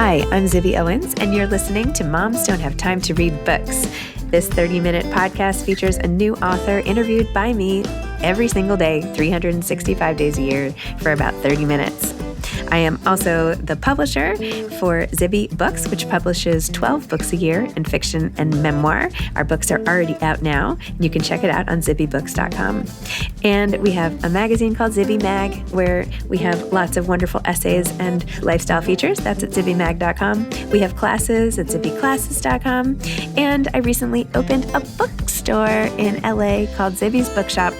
Hi, I'm Zibby Owens, and you're listening to Moms Don't Have Time to Read Books. This 30-minute podcast features a new author interviewed by me every single day, 365 days a year, for about 30 minutes. I am also the publisher for Zibby Books, which publishes 12 books a year in fiction and memoir. Our books are already out now. You can check it out on zibbybooks.com. And we have a magazine called Zibby Mag, where we have lots of wonderful essays and lifestyle features. That's at zibbymag.com. We have classes at zibbyclasses.com. And I recently opened a bookstore in LA called Zibby's Bookshop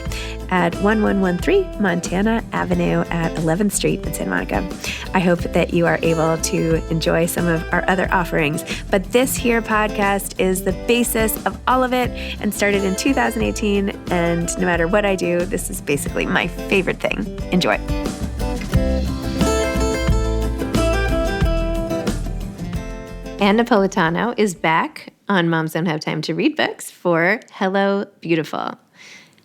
at 1113 Montana Avenue at 11th Street in Santa Monica. I hope that you are able to enjoy some of our other offerings. But this here podcast is the basis of all of it and started in 2018. And no matter what I do, this is basically my favorite thing. Enjoy. Ann Napolitano is back on Moms Don't Have Time to Read Books for Hello Beautiful.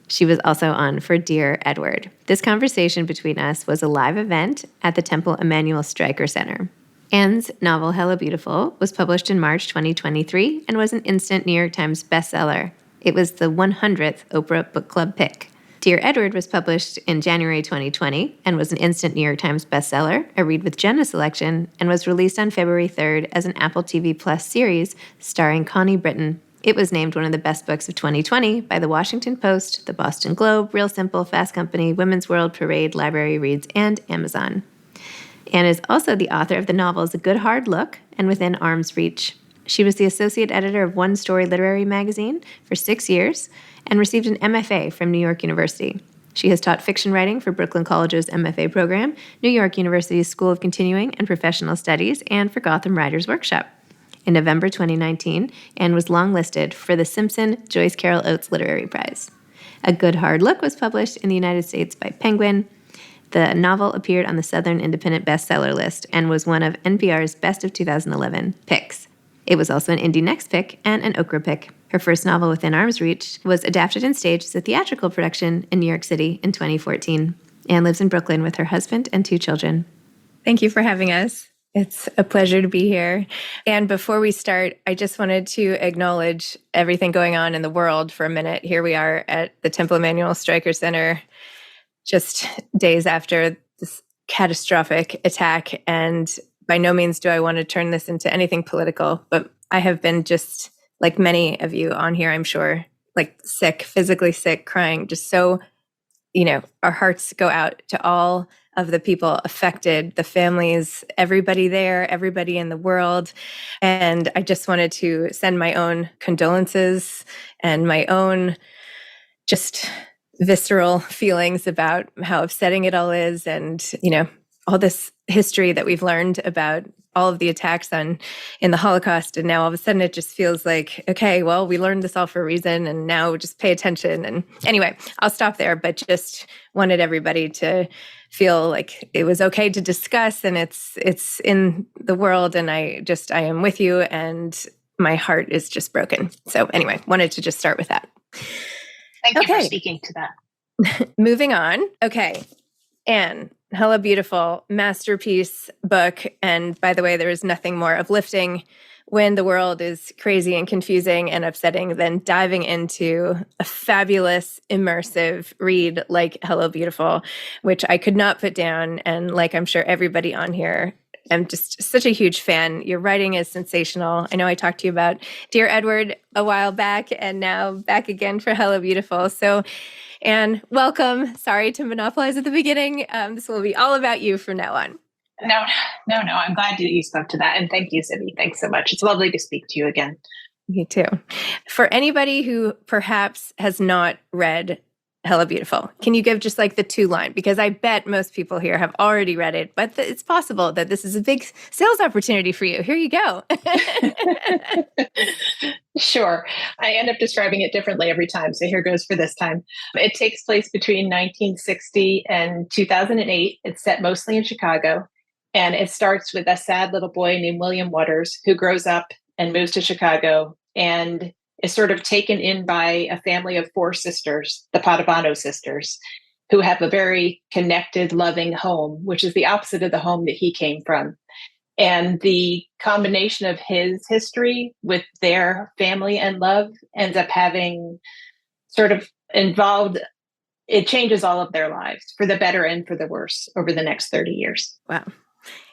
She was also on for Dear Edward. This conversation between us was a live event at the Temple Emmanuel Streicker Center. Ann's novel, Hello Beautiful, was published in March 2023 and was an instant New York Times bestseller. It was the 100th Oprah Book Club pick. Dear Edward was published in January 2020 and was an instant New York Times bestseller, a Read with Jenna selection, and was released on February 3rd as an Apple TV Plus series starring Connie Britton. It was named one of the best books of 2020 by The Washington Post, The Boston Globe, Real Simple, Fast Company, Women's World, Parade, Library Reads, and Amazon. Ann is also the author of the novels A Good Hard Look and Within Arm's Reach. She was the associate editor of One Story Literary Magazine for 6 years and received an MFA from New York University. She has taught fiction writing for Brooklyn College's MFA program, New York University's School of Continuing and Professional Studies, and for Gotham Writers Workshop. In November 2019, Ann was longlisted for the Simpson Joyce Carol Oates Literary Prize. A Good Hard Look was published in the United States by Penguin. The novel appeared on the Southern Independent Bestseller list and was one of NPR's Best of 2011 picks. It was also an Indie Next pick and an Okra pick. Her first novel, Within Arm's Reach, was adapted and staged as a theatrical production in New York City in 2014. Ann lives in Brooklyn with her husband and 2 children. Thank you for having us. It's a pleasure to be here. And before we start, I just wanted to acknowledge everything going on in the world for a minute. Here we are at the Temple Emmanuel Streicker Center, just days after this catastrophic attack. And by no means do I want to turn this into anything political, but I have been just, like many of you on here, I'm sure, like sick, physically sick, crying, just so, our hearts go out to all of the people affected, the families, everybody there, everybody in the world. And I just wanted to send my own condolences and my own just visceral feelings about how upsetting it all is. And, all this history that we've learned about all of the attacks in the Holocaust. And now all of a sudden it just feels like, okay, well, we learned this all for a reason and now just pay attention. And anyway, I'll stop there, but just wanted everybody to feel like it was okay to discuss and it's in the world. And I am with you and my heart is just broken. So anyway, wanted to just start with that. Thank you for speaking to that. Moving on. Okay. Ann, Hello Beautiful, masterpiece book. And by the way, there is nothing more uplifting when the world is crazy and confusing and upsetting than diving into a fabulous, immersive read like Hello Beautiful, which I could not put down. And like I'm sure everybody on here, I'm just such a huge fan. Your writing is sensational. I know I talked to you about Dear Edward a while back and now back again for Hello Beautiful. So Ann, welcome. Sorry to monopolize at the beginning. This will be all about you from now on. No. I'm glad you spoke to that. And thank you, Zibby. Thanks so much. It's lovely to speak to you again. Me too. For anybody who perhaps has not read Hello Beautiful, can you give just like the 2-line? Because I bet most people here have already read it, but it's possible that this is a big sales opportunity for you. Here you go. Sure. I end up describing it differently every time. So here goes for this time. It takes place between 1960 and 2008. It's set mostly in Chicago. And it starts with a sad little boy named William Waters who grows up and moves to Chicago and is sort of taken in by a family of 4 sisters, the Padavano sisters, who have a very connected, loving home, which is the opposite of the home that he came from. And the combination of his history with their family and love ends up having sort of involved, it changes all of their lives for the better and for the worse over the next 30 years. Wow.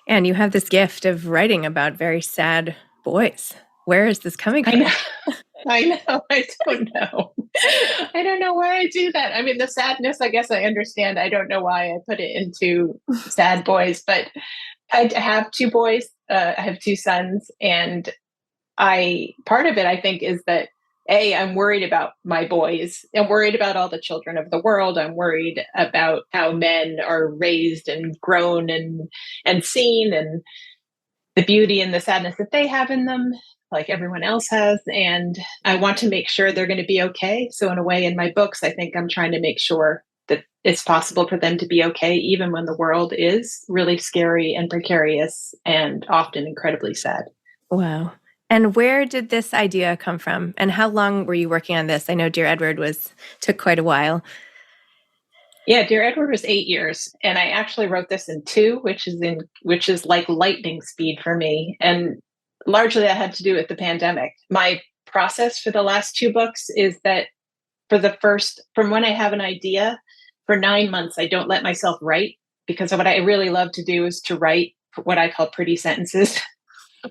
And you have this gift of writing about very sad boys. Where is this coming from? I know. I know. I don't know. I don't know why I do that. I mean, the sadness, I guess I understand. I don't know why I put it into sad boys, but I have two boys. I have two sons, and part of it, I think, is that I'm worried about my boys. I'm worried about all the children of the world. I'm worried about how men are raised and grown and seen, and the beauty and the sadness that they have in them, like everyone else has. And I want to make sure they're going to be okay. So in a way, in my books, I think I'm trying to make sure that it's possible for them to be okay, even when the world is really scary and precarious and often incredibly sad. Wow. And where did this idea come from? And how long were you working on this? I know Dear Edward took quite a while. Yeah, Dear Edward was 8 years, and I actually wrote this in two, which is like lightning speed for me. And largely that had to do with the pandemic. My process for the last two books is that from when I have an idea, for 9 months, I don't let myself write, because what I really love to do is to write what I call pretty sentences,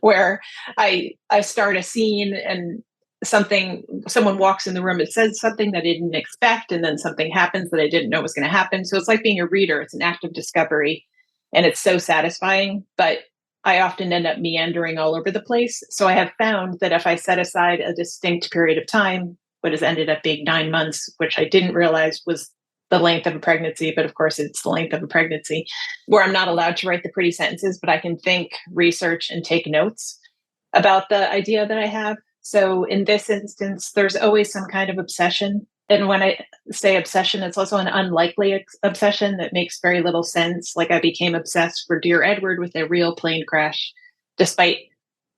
where I start a scene and someone walks in the room, it says something that I didn't expect, and then something happens that I didn't know was going to happen. So it's like being a reader. It's an act of discovery, and it's so satisfying, but I often end up meandering all over the place. So I have found that if I set aside a distinct period of time, what has ended up being 9 months, which I didn't realize was the length of a pregnancy, but of course it's the length of a pregnancy, where I'm not allowed to write the pretty sentences, but I can think, research, and take notes about the idea that I have. So in this instance, there's always some kind of obsession. And when I say obsession, it's also an unlikely obsession that makes very little sense. Like, I became obsessed for Dear Edward with a real plane crash, despite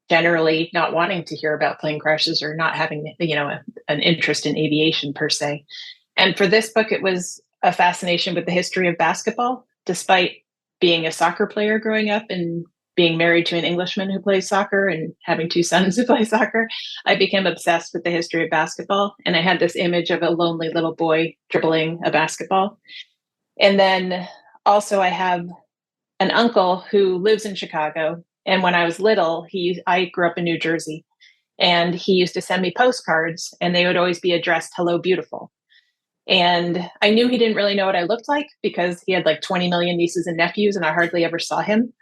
generally not wanting to hear about plane crashes or not having, an interest in aviation per se. And for this book, it was a fascination with the history of basketball, despite being a soccer player growing up and being married to an Englishman who plays soccer and having two sons who play soccer. I became obsessed with the history of basketball. And I had this image of a lonely little boy dribbling a basketball. And then also I have an uncle who lives in Chicago. And when I was little, I grew up in New Jersey, and he used to send me postcards, and they would always be addressed "Hello, Beautiful." And I knew he didn't really know what I looked like, because he had like 20 million nieces and nephews, and I hardly ever saw him.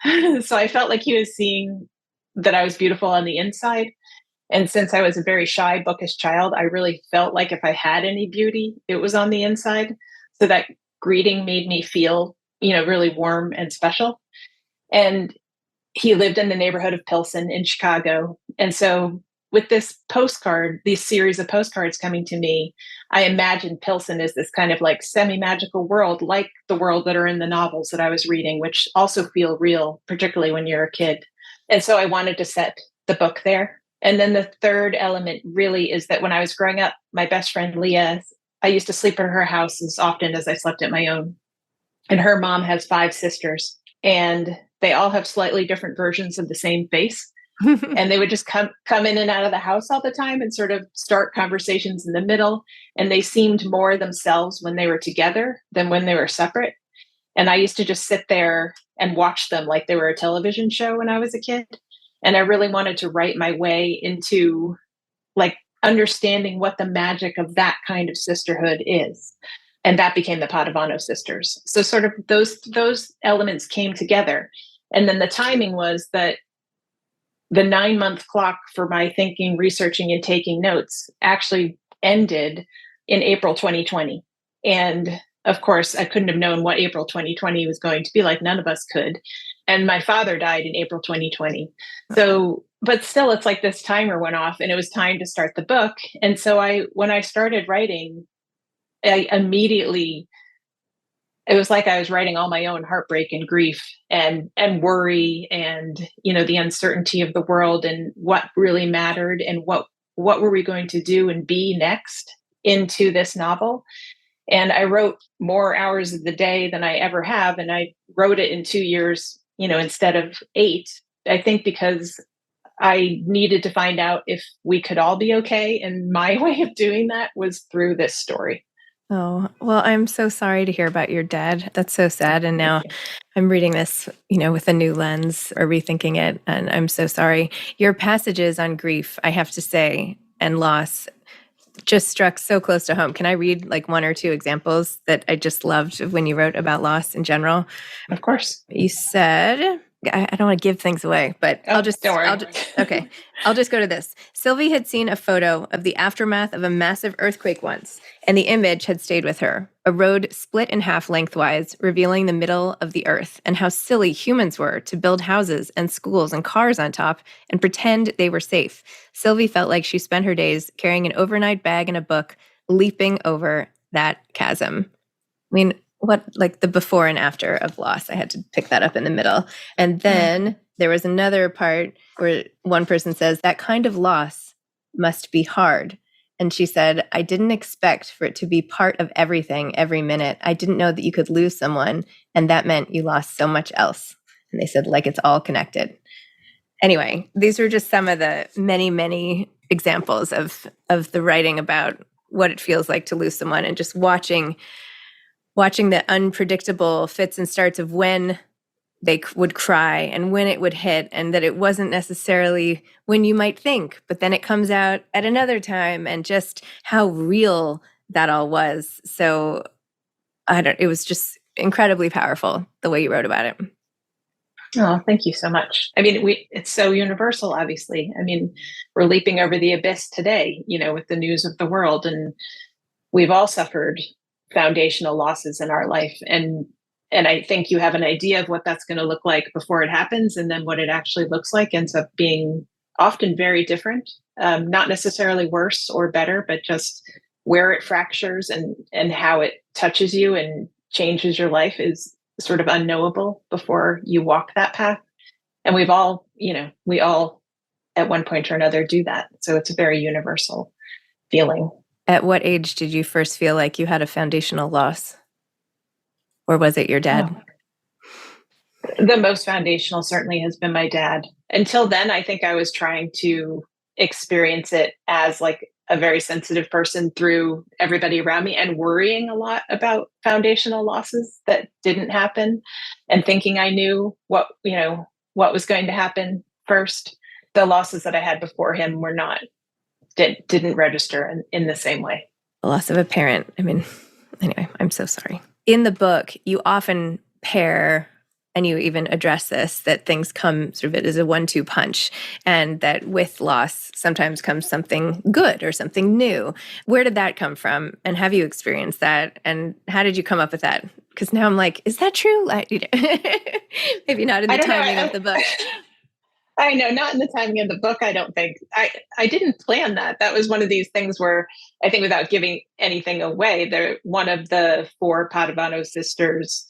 So I felt like he was seeing that I was beautiful on the inside. And since I was a very shy, bookish child, I really felt like if I had any beauty, it was on the inside. So that greeting made me feel, really warm and special. And he lived in the neighborhood of Pilsen in Chicago. And so with these series of postcards coming to me, I imagined Pilsen as this kind of like semi-magical world, like the world that are in the novels that I was reading, which also feel real, particularly when you're a kid. And so I wanted to set the book there. And then the third element really is that when I was growing up, my best friend Leah, I used to sleep at her house as often as I slept at my own. And her mom has 5 sisters, and they all have slightly different versions of the same face. And they would just come in and out of the house all the time and sort of start conversations in the middle. And they seemed more themselves when they were together than when they were separate. And I used to just sit there and watch them like they were a television show when I was a kid. And I really wanted to write my way into like understanding what the magic of that kind of sisterhood is. And that became the Padavano sisters. So sort of those elements came together. And then the timing was that the 9-month clock for my thinking, researching, and taking notes actually ended in April 2020. And of course, I couldn't have known what April 2020 was going to be like. None of us could. And my father died in April 2020. So, but still, it's like this timer went off, and it was time to start the book. And so when I started writing, I immediately, it was like I was writing all my own heartbreak and grief and worry and, the uncertainty of the world and what really mattered and what were we going to do and be next into this novel. And I wrote more hours of the day than I ever have. And I wrote it in 2 years, instead of 8, I think because I needed to find out if we could all be okay. And my way of doing that was through this story. Oh, well, I'm so sorry to hear about your dad. That's so sad. And now I'm reading this, with a new lens or rethinking it. And I'm so sorry. Your passages on grief, I have to say, and loss just struck so close to home. Can I read like one or two examples that I just loved when you wrote about loss in general? Of course. You said, I don't want to give things away, but don't worry. Okay. I'll just go to this. Sylvie had seen a photo of the aftermath of a massive earthquake once, and the image had stayed with her. A road split in half lengthwise, revealing the middle of the earth, and how silly humans were to build houses and schools and cars on top and pretend they were safe. Sylvie felt like she spent her days carrying an overnight bag and a book, leaping over that chasm. I mean, what, like the before and after of loss? I had to pick that up in the middle. And then there was another part where one person says, that kind of loss must be hard. And she said, I didn't expect for it to be part of everything every minute. I didn't know that you could lose someone, and that meant you lost so much else. And they said, like, it's all connected. Anyway, these were just some of the many, many examples of the writing about what it feels like to lose someone, and just watching the unpredictable fits and starts of when they would cry and when it would hit, and that it wasn't necessarily when you might think, but then it comes out at another time, and just how real that all was. So it was just incredibly powerful the way you wrote about it. Oh, thank you so much. I mean, it's so universal, obviously. I mean, we're leaping over the abyss today, with the news of the world, and we've all suffered foundational losses in our life. And I think you have an idea of what that's going to look like before it happens, and then what it actually looks like ends up being often very different. Not necessarily worse or better, but just where it fractures and how it touches you and changes your life is sort of unknowable before you walk that path. And we all at one point or another do that. So it's a very universal feeling. At what age did you first feel like you had a foundational loss? Or was it your dad? The most foundational certainly has been my dad. Until then, I think I was trying to experience it as like a very sensitive person through everybody around me, and worrying a lot about foundational losses that didn't happen, and thinking I knew what was going to happen first. The losses that I had before him didn't register in the same way. The loss of a parent. I mean, anyway, I'm so sorry. In the book, you often pair, and you even address this, that things come sort of as a 1-2 punch, and that with loss sometimes comes something good or something new. Where did that come from? And have you experienced that? And how did you come up with that? Because now I'm like, is that true? Maybe not in the timing of the book. I know, not in the timing of the book, I don't think. I didn't plan that. That was one of these things where I think, without giving anything away, one of the 4 Padavano sisters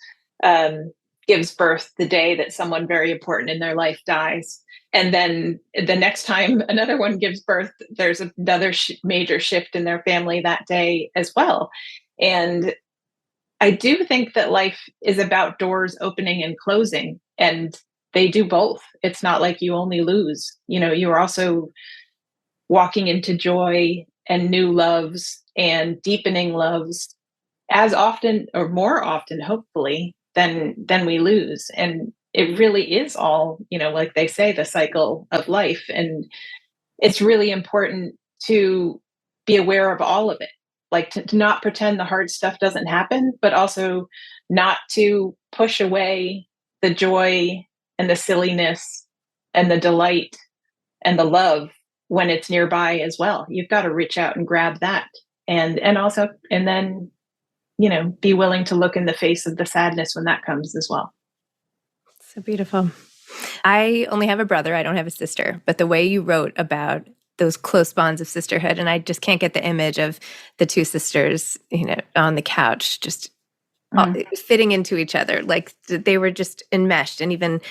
gives birth the day that someone very important in their life dies. And then the next time another one gives birth, there's another major shift in their family that day as well. And I do think that life is about doors opening and closing, and they do both. It's not like you only lose. You're also walking into joy and new loves and deepening loves as often, or more often, hopefully, than we lose. And it really is all, like they say, the cycle of life. And it's really important to be aware of all of it. Like to not pretend the hard stuff doesn't happen, but also not to push away the joy and the silliness and the delight and the love when it's nearby as well. You've got to reach out and grab that. And then, be willing to look in the face of the sadness when that comes as well. So beautiful. I only have a brother. I don't have a sister. But the way you wrote about those close bonds of sisterhood, and I just can't get the image of the 2 sisters, on the couch, just fitting into each other, like they were just enmeshed. And even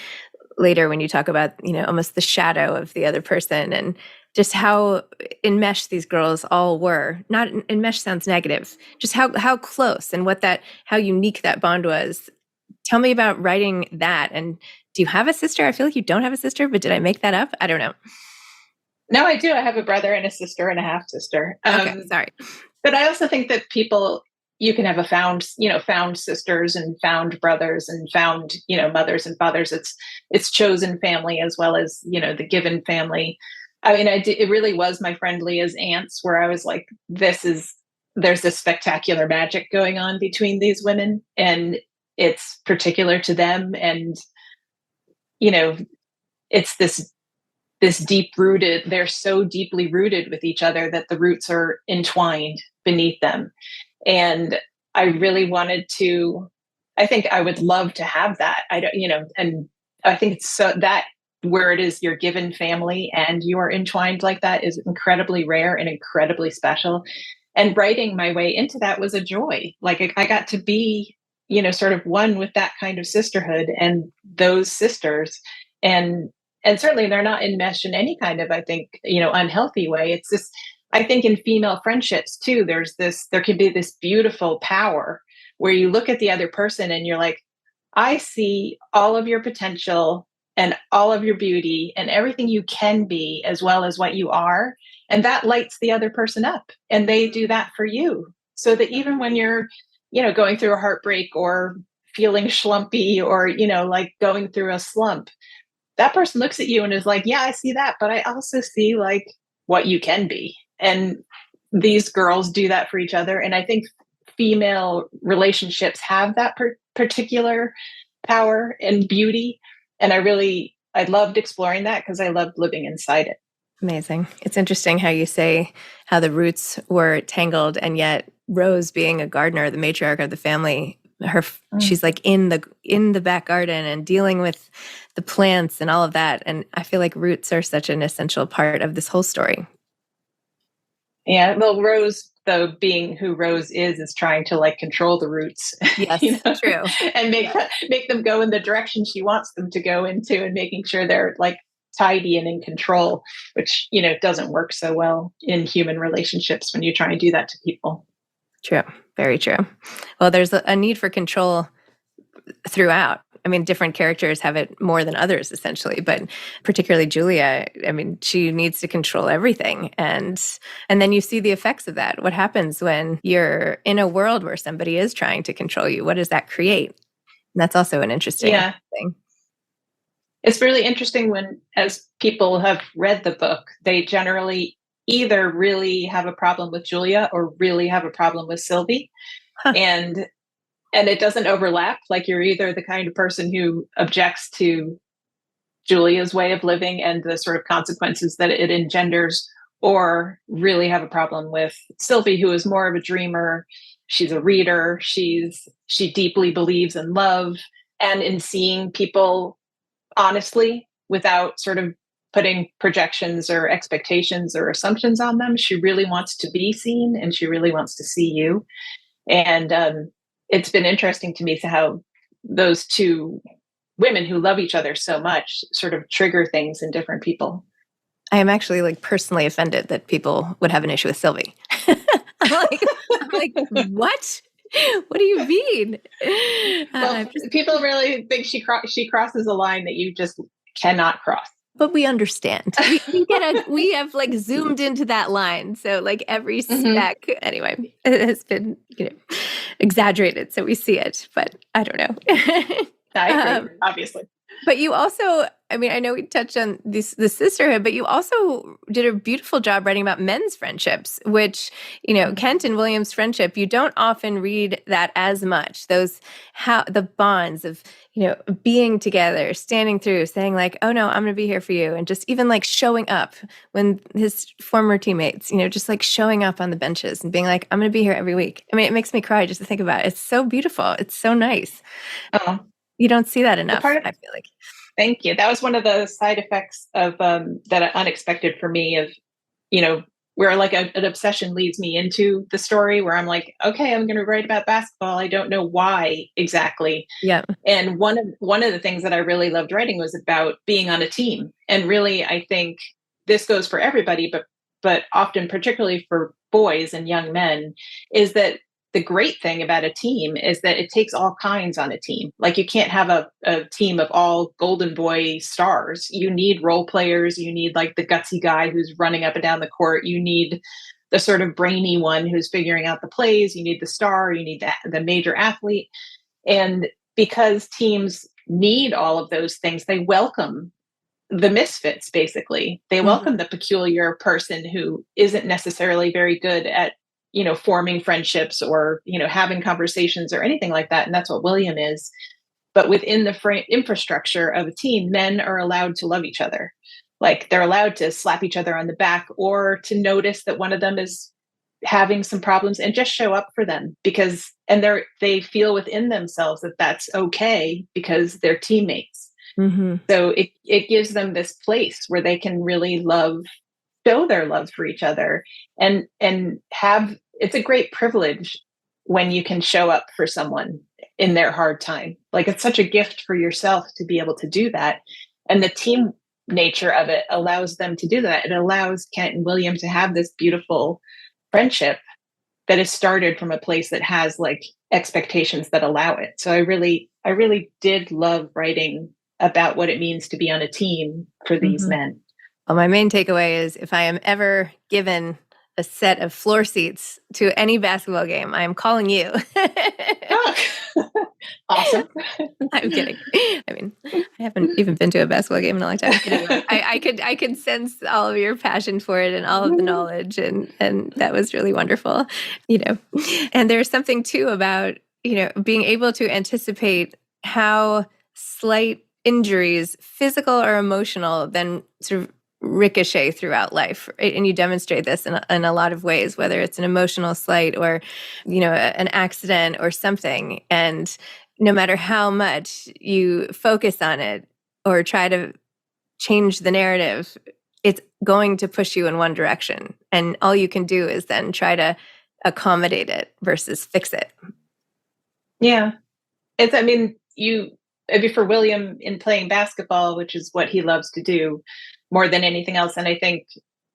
later when you talk about, almost the shadow of the other person, and just how enmeshed these girls all were. Not enmeshed sounds negative, just how close and how unique that bond was. Tell me about writing that. And Do you have a sister? I feel like you don't have a sister, but did I make that up? I don't know. No, I do. I have a brother and a sister and a half sister. Okay, sorry. But I also think that you can have found sisters and found brothers and found, mothers and fathers. It's chosen family as well as, the given family. I mean, it really was my friend Leah's aunts where I was like, there's this spectacular magic going on between these women, and it's particular to them. And, it's this deep rooted, they're so deeply rooted with each other that the roots are entwined beneath them. And I really I think I would love to have that. I don't, and I think it's so that where it is your given family and you are entwined like that is incredibly rare and incredibly special. And writing my way into that was a joy. Like I got to be, sort of one with that kind of sisterhood and those sisters. And certainly they're not enmeshed in any kind of, I think, unhealthy way. It's just, I think in female friendships too, there can be this beautiful power where you look at the other person and you're like, I see all of your potential and all of your beauty and everything you can be as well as what you are. And that lights the other person up, and they do that for you. So that even when you're, going through a heartbreak or feeling schlumpy or, like going through a slump, that person looks at you and is like, yeah, I see that, but I also see like what you can be. And these girls do that for each other. And I think female relationships have that particular power and beauty. And I loved exploring that because I loved living inside it. Amazing. It's interesting how you say how the roots were tangled, and yet Rose, being a gardener, the matriarch of the family, she's like in the back garden and dealing with the plants and all of that. And I feel like roots are such an essential part of this whole story. Yeah, well, Rose, though, being who Rose is trying to like control the roots. Yes, true. And make them go in the direction she wants them to go into, and making sure they're like tidy and in control, which, doesn't work so well in human relationships when you try and do that to people. True. Very true. Well, there's a need for control throughout. I mean, different characters have it more than others, essentially, but particularly Julia, I mean, she needs to control everything. And then you see the effects of that. What happens when you're in a world where somebody is trying to control you? What does that create? And that's also an interesting thing. It's really interesting when, as people have read the book, they generally either really have a problem with Julia or really have a problem with Sylvie. Huh. And it doesn't overlap. Like you're either the kind of person who objects to Julia's way of living and the sort of consequences that it engenders, or really have a problem with Sylvie, who is more of a dreamer. She's a reader. She deeply believes in love and in seeing people honestly without sort of putting projections or expectations or assumptions on them. She really wants to be seen, and she really wants to see you. And it's been interesting to me how those two women who love each other so much sort of trigger things in different people. I am actually like personally offended that people would have an issue with Sylvie. I'm like, what? What do you mean? Well, people really think she crosses a line that you just cannot cross. But we understand. We have like zoomed into that line. So like every speck, anyway, it has been exaggerated, so we see it. But I don't know. I agree, obviously. But you also, I mean, I know we touched on the sisterhood, but you also did a beautiful job writing about men's friendships, which, Kent and William's friendship, you don't often read that as much. The bonds of, being together, standing through, saying like, oh no, I'm going to be here for you. And just even like showing up when his former teammates, just like showing up on the benches and being like, I'm going to be here every week. I mean, it makes me cry just to think about it. It's so beautiful. It's so nice. Oh. You don't see that enough, I feel like. Thank you. That was one of the side effects of that unexpected for me of, where like an obsession leads me into the story where I'm like, okay, I'm going to write about basketball. I don't know why exactly. Yeah. And one of the things that I really loved writing was about being on a team. And really, I think this goes for everybody, but often particularly for boys and young men, is that the great thing about a team is that it takes all kinds on a team. Like you can't have a team of all golden boy stars. You need role players. You need like the gutsy guy who's running up and down the court. You need the sort of brainy one who's figuring out the plays. You need the star. You need the major athlete. And because teams need all of those things, they welcome the misfits, basically. They welcome the peculiar person who isn't necessarily very good at, forming friendships or, having conversations or anything like that. And that's what William is. But within the infrastructure of a team, men are allowed to love each other. Like they're allowed to slap each other on the back or to notice that one of them is having some problems and just show up for them they feel within themselves that that's okay because they're teammates. So it gives them this place where they can really show their love for each other and it's a great privilege when you can show up for someone in their hard time. Like it's such a gift for yourself to be able to do that. And the team nature of it allows them to do that. It allows Kent and William to have this beautiful friendship that is started from a place that has like expectations that allow it. So I really did love writing about what it means to be on a team for these men. Well, my main takeaway is if I am ever given a set of floor seats to any basketball game, I am calling you. Oh, awesome. I'm kidding. I mean, I haven't even been to a basketball game in a long time. I could sense all of your passion for it and all of the knowledge, and that was really wonderful. And there's something too about being able to anticipate how slight injuries, physical or emotional, then sort of ricochet throughout life, right? And you demonstrate this in a lot of ways, whether it's an emotional slight or an accident or something. And no matter how much you focus on it or try to change the narrative, it's going to push you in one direction, and all you can do is then try to accommodate it versus fix it. Yeah, for William in playing basketball, which is what he loves to do more than anything else. And I think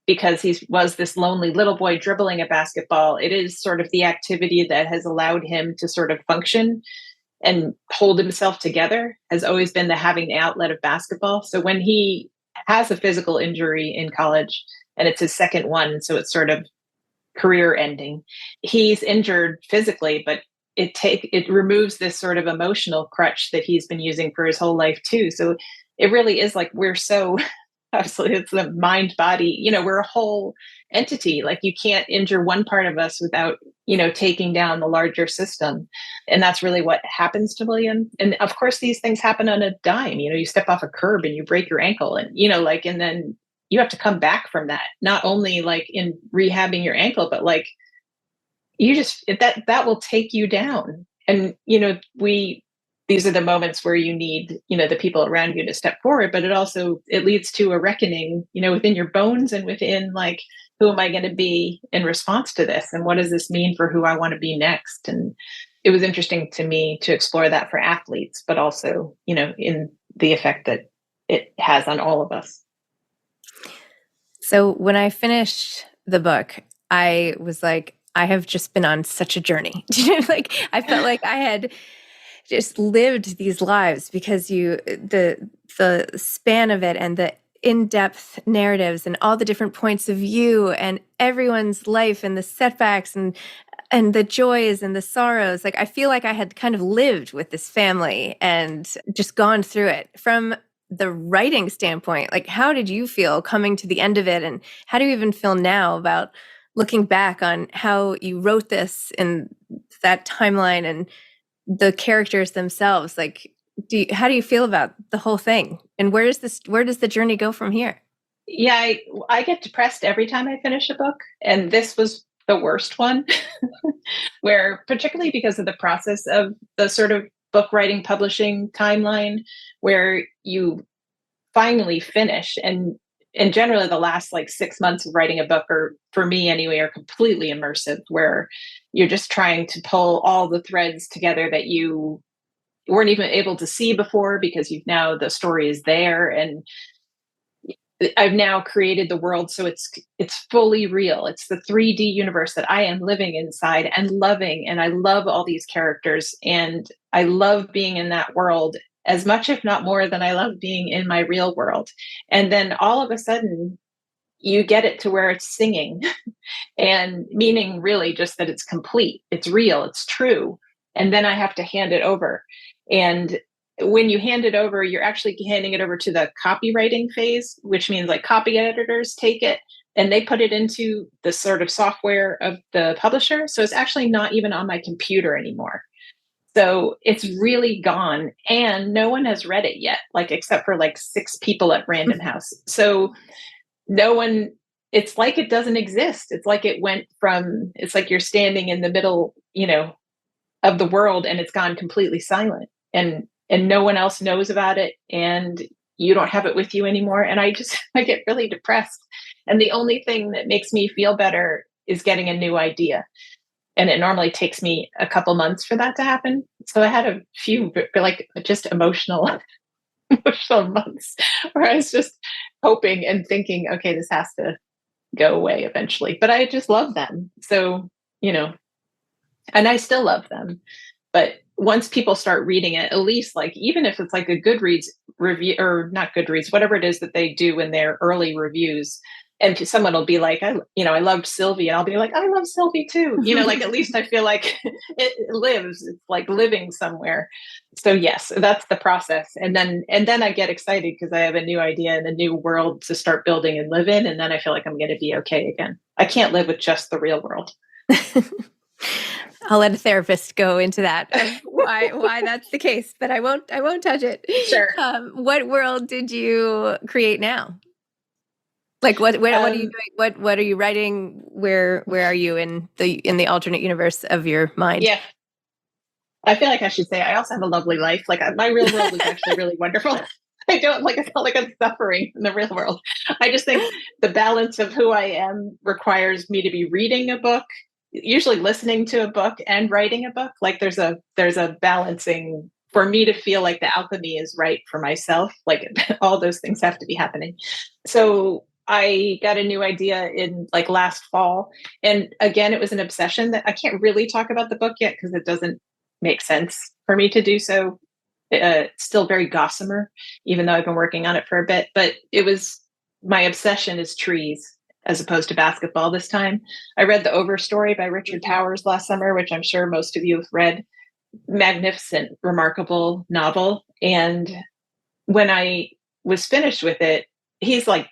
because he was this lonely little boy dribbling a basketball, it is sort of the activity that has allowed him to sort of function and hold himself together, has always been having the outlet of basketball. So when he has a physical injury in college, and it's his second one, so it's sort of career ending, he's injured physically, but it removes this sort of emotional crutch that he's been using for his whole life too. So it really is like we're so absolutely, it's the mind body, we're a whole entity. Like you can't injure one part of us without taking down the larger system. And that's really what happens to William. And of course these things happen on a dime. You step off a curb and you break your ankle, and and then you have to come back from that, not only like in rehabbing your ankle, but like you just that will take you down. And these are the moments where you need the people around you to step forward, but it leads to a reckoning within your bones and within like, who am I going to be in response to this, and what does this mean for who I want to be next? And it was interesting to me to explore that for athletes, but also in the effect that it has on all of us. So when I finished the book, I was like, I have just been on such a journey. Like I felt like I had just lived these lives, because the span of it and the in-depth narratives and all the different points of view and everyone's life and the setbacks and the joys and the sorrows. Like I feel like I had kind of lived with this family and just gone through it. From the writing standpoint, like how did you feel coming to the end of it, and how do you even feel now about looking back on how you wrote this in that timeline and the characters themselves? Like, how do you feel about the whole thing? And where does the journey go from here? Yeah, I get depressed every time I finish a book. And this was the worst one, where particularly because of the process of the sort of book writing, publishing timeline, where you finally finish. And generally the last like 6 months of writing a book, or for me anyway, are completely immersive, where you're just trying to pull all the threads together that you weren't even able to see before, because the story is there. And I've now created the world so it's fully real. It's the 3D universe that I am living inside and loving, and I love all these characters, and I love being in that world as much, if not more, than I love being in my real world. And then all of a sudden, you get it to where it's singing, and meaning really just that it's complete, it's real, it's true. And then I have to hand it over. And when you hand it over, you're actually handing it over to the copywriting phase, which means like copy editors take it and they put it into the sort of software of the publisher. So it's actually not even on my computer anymore. So it's really gone, and no one has read it yet, like except for like 6 people at Random House. So no one, it's like it doesn't exist. It's like it went from, it's like you're standing in the middle, of the world, and it's gone completely silent, and no one else knows about it, and you don't have it with you anymore. And I get really depressed. And the only thing that makes me feel better is getting a new idea. And it normally takes me a couple months for that to happen. So I had a few like just emotional months where I was just hoping and thinking, okay, this has to go away eventually. But I just love them. So, and I still love them. But once people start reading it, at least like, even if it's like a Goodreads review, or not Goodreads, whatever it is that they do in their early reviews, and someone will be like, I loved Sylvie, and I'll be like, I love Sylvie too. Like at least I feel like it lives. It's like living somewhere. So yes, that's the process. And then I get excited because I have a new idea and a new world to start building and live in. And then I feel like I'm going to be okay again. I can't live with just the real world. I'll let a therapist go into that, why that's the case, but I won't touch it. Sure. What world did you create now? Like what are you doing? What are you writing? Where are you in the alternate universe of your mind? Yeah. I feel like I should say I also have a lovely life. Like my real world is actually really wonderful. I don't like, it's not like I'm suffering in the real world. I just think the balance of who I am requires me to be reading a book, usually listening to a book, and writing a book. Like there's a balancing for me to feel like the alchemy is right for myself. Like all those things have to be happening. So I got a new idea in like last fall. And again, it was an obsession that I can't really talk about the book yet because it doesn't make sense for me to do so. Still very gossamer, even though I've been working on it for a bit. But it was, my obsession is trees as opposed to basketball this time. I read The Overstory by Richard Powers last summer, which I'm sure most of you have read. Magnificent, remarkable novel. And when I was finished with it, he's like,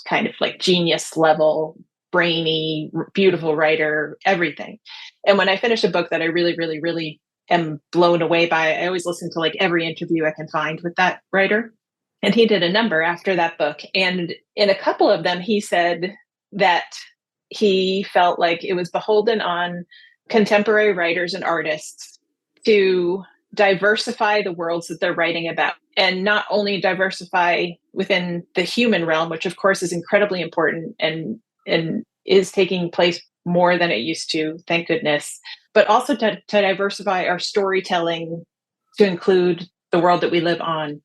kind of like genius level, brainy, beautiful writer, everything. And when I finish a book that I really, really, really am blown away by, I always listen to like every interview I can find with that writer. And he did a number after that book. And in a couple of them, he said that he felt like it was beholden on contemporary writers and artists to diversify the worlds that they're writing about, and not only diversify within the human realm, which of course is incredibly important and is taking place more than it used to, thank goodness, but also to diversify our storytelling to include the world that we live on.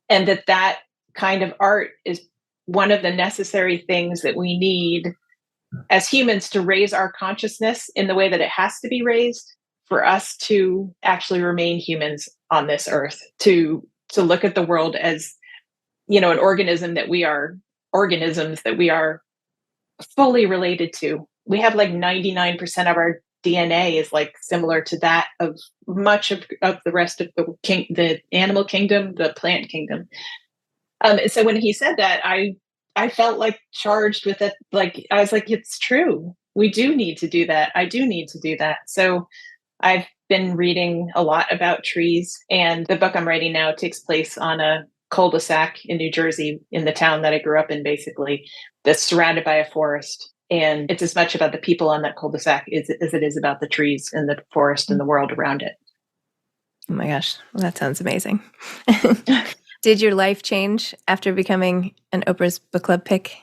And that kind of art is one of the necessary things that we need as humans to raise our consciousness in the way that it has to be raised for us to actually remain humans on this earth, to look at the world as, an organisms that we are fully related to. We have like 99% of our DNA is like similar to that of much of the rest of the animal kingdom, the plant kingdom. So when he said that, I felt like charged with it. Like I was like, it's true. We do need to do that. I do need to do that. So I've been reading a lot about trees, and the book I'm writing now takes place on a cul-de-sac in New Jersey, in the town that I grew up in, basically, that's surrounded by a forest. And it's as much about the people on that cul-de-sac as it is about the trees and the forest and the world around it. Oh my gosh, well, that sounds amazing. Did your life change after becoming an Oprah's Book Club pick?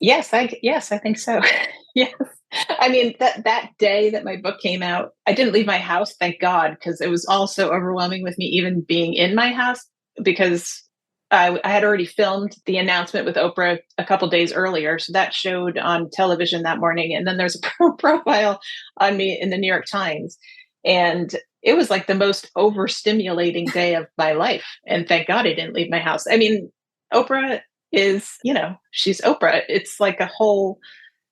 Yes, I think so. Yes. I mean, that day that my book came out, I didn't leave my house, thank God, because it was all so overwhelming with me even being in my house, because I had already filmed the announcement with Oprah a couple days earlier. So that showed on television that morning. And then there's a profile on me in the New York Times. And it was like the most overstimulating day of my life. And thank God I didn't leave my house. I mean, Oprah is, she's Oprah. It's like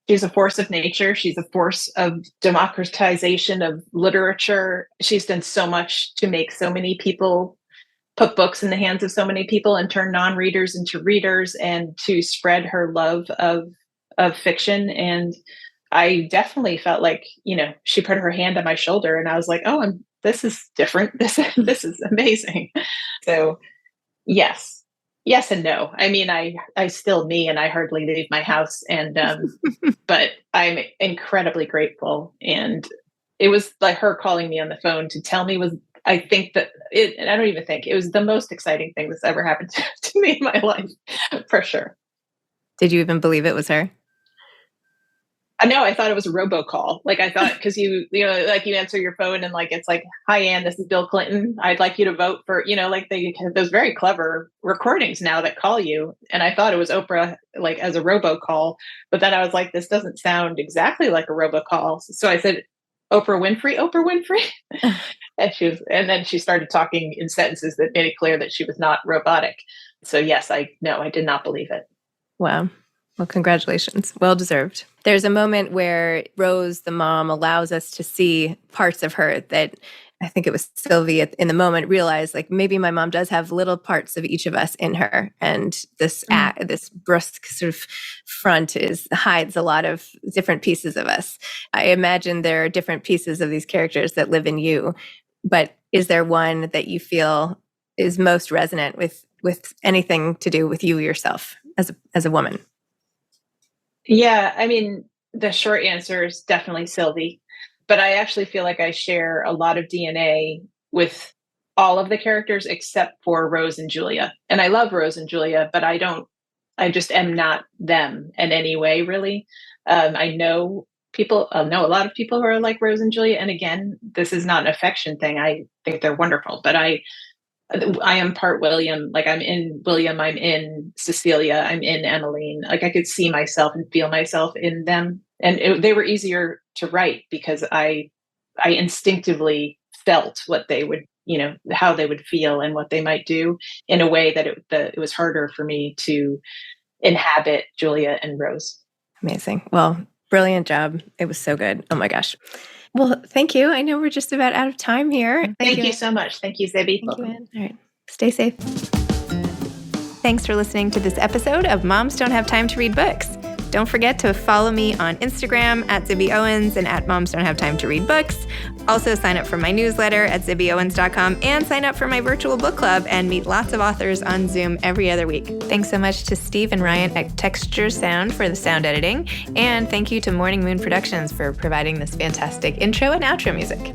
she's a force of nature. She's a force of democratization of literature. She's done so much to make so many people, put books in the hands of so many people and turn non-readers into readers, and to spread her love of fiction. And I definitely felt like, she put her hand on my shoulder and I was like, oh, this is different. This is amazing. So yes and no. I mean, I still me, and I hardly leave my house. And, but I'm incredibly grateful. And it was like her calling me on the phone to tell me I think that and I don't even think it was the most exciting thing that's ever happened to me in my life, for sure. Did you even believe it was her? No, I thought it was a robocall. Like I thought, because like you answer your phone and like, it's like, hi, Ann, this is Bill Clinton. I'd like you to vote for, like they have those very clever recordings now that call you. And I thought it was Oprah, like as a robocall. But then I was like, this doesn't sound exactly like a robocall. So I said, Oprah Winfrey. And then she started talking in sentences that made it clear that she was not robotic. So yes, I did not believe it. Wow. Well, congratulations. Well deserved. There's a moment where Rose, the mom, allows us to see parts of her that I think it was Sylvie in the moment realized, like, maybe my mom does have little parts of each of us in her. And this this brusque sort of front hides a lot of different pieces of us. I imagine there are different pieces of these characters that live in you. But is there one that you feel is most resonant with anything to do with you yourself as a woman? Yeah, I mean, the short answer is definitely Sylvie. But I actually feel like I share a lot of DNA with all of the characters except for Rose and Julia. And I love Rose and Julia, but I just am not them in any way, really. I know a lot of people who are like Rose and Julia. And again, this is not an affection thing. I think they're wonderful, but I am part William. Like I'm in William, I'm in Cecilia, I'm in Emmeline. Like I could see myself and feel myself in them. And they were easier to write because I instinctively felt what they would, how they would feel and what they might do in a way that it was harder for me to inhabit Julia and Rose. Amazing. Well, brilliant job. It was so good. Oh my gosh. Well, thank you. I know we're just about out of time here. Thank you so much. Thank you, Zibby. Thank you, Ann. All right. Stay safe. Thanks for listening to this episode of Moms Don't Have Time to Read Books. Don't forget to follow me on Instagram at Zibby Owens and at Moms Don't Have Time to Read Books. Also sign up for my newsletter at zibbyowens.com and sign up for my virtual book club and meet lots of authors on Zoom every other week. Thanks so much to Steve and Ryan at Texture Sound for the sound editing. And thank you to Morning Moon Productions for providing this fantastic intro and outro music.